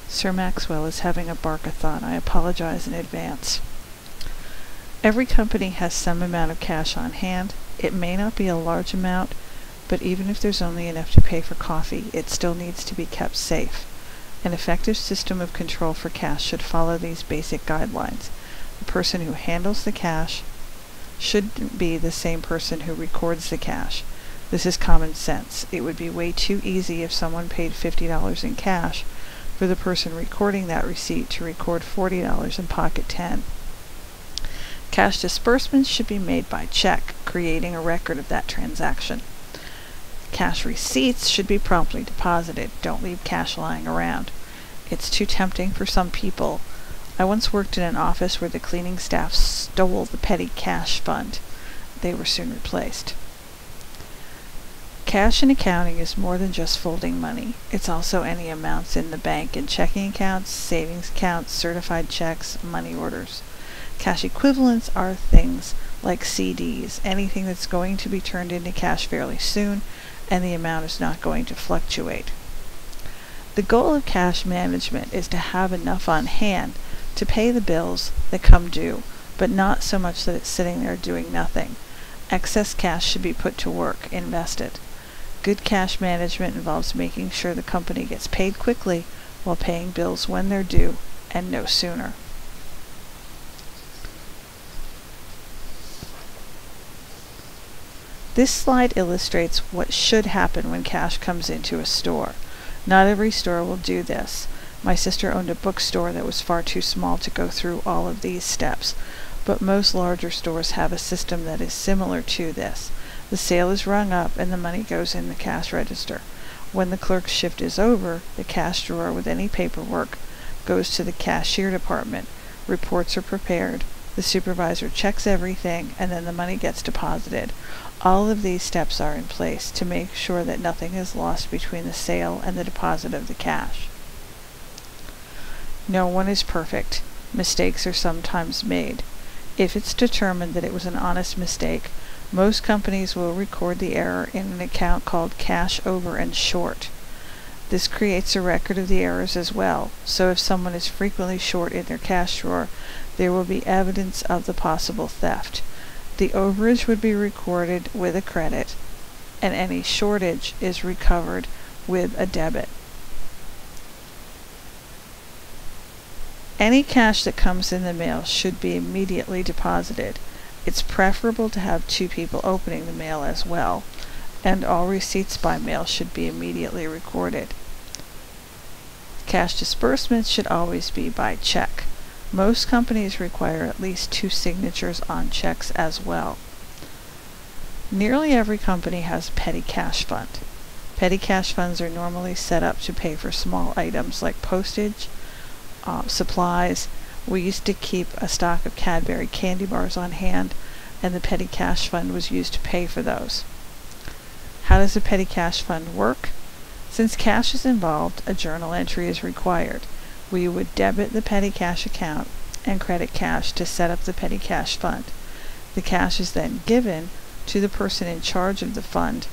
Sir Maxwell is having a bark-a-thon. I apologize in advance. Every company has some amount of cash on hand. It may not be a large amount, but even if there's only enough to pay for coffee, it still needs to be kept safe. An effective system of control for cash should follow these basic guidelines. The person who handles the cash should be the same person who records the cash. This is common sense. It would be way too easy if someone paid $50 in cash for the person recording that receipt to record $40 and pocket $10. Cash disbursements should be made by check, creating a record of that transaction. Cash receipts should be promptly deposited. Don't leave cash lying around. It's too tempting for some people. I once worked in an office where the cleaning staff stole the petty cash fund. They were soon replaced. Cash in accounting is more than just folding money. It's also any amounts in the bank and checking accounts, savings accounts, certified checks, money orders. Cash equivalents are things like CDs, anything that's going to be turned into cash fairly soon, and the amount is not going to fluctuate. The goal of cash management is to have enough on hand to pay the bills that come due, but not so much that it's sitting there doing nothing. Excess cash should be put to work, invested. Good cash management involves making sure the company gets paid quickly while paying bills when they're due and no sooner. This slide illustrates what should happen when cash comes into a store. Not every store will do this. My sister owned a bookstore that was far too small to go through all of these steps, but most larger stores have a system that is similar to this. The sale is rung up and the money goes in the cash register. When the clerk's shift is over, the cash drawer with any paperwork goes to the cashier department. Reports are prepared. The supervisor checks everything, and then the money gets deposited. All of these steps are in place to make sure that nothing is lost between the sale and the deposit of the cash. No one is perfect. Mistakes are sometimes made. If it's determined that it was an honest mistake, most companies will record the error in an account called cash over and short. This creates a record of the errors as well, so if someone is frequently short in their cash drawer, there will be evidence of the possible theft. The overage would be recorded with a credit, and any shortage is recovered with a debit. Any cash that comes in the mail should be immediately deposited. It's preferable to have two people opening the mail as well, and all receipts by mail should be immediately recorded. Cash disbursements should always be by check. Most companies require at least 2 signatures on checks as well. Nearly every company has a petty cash fund. Petty cash funds are normally set up to pay for small items like postage, supplies. We used to keep a stock of Cadbury candy bars on hand, and the petty cash fund was used to pay for those. How does a petty cash fund work? Since cash is involved, a journal entry is required. We would debit the petty cash account and credit cash to set up the petty cash fund. The cash is then given to the person in charge of the fund.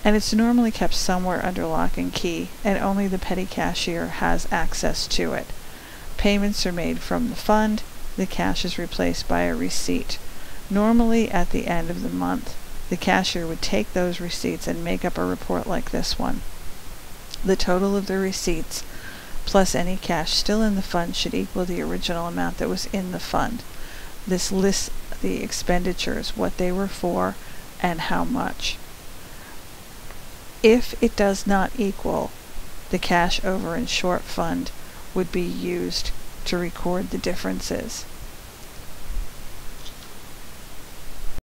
And it's normally kept somewhere under lock and key, and only the petty cashier has access to it. Payments are made from the fund. The cash is replaced by a receipt. Normally, at the end of the month, the cashier would take those receipts and make up a report like this one. The total of the receipts plus any cash still in the fund should equal the original amount that was in the fund. This lists the expenditures, what they were for, and how much. If it does not equal, the cash over and short fund would be used to record the differences.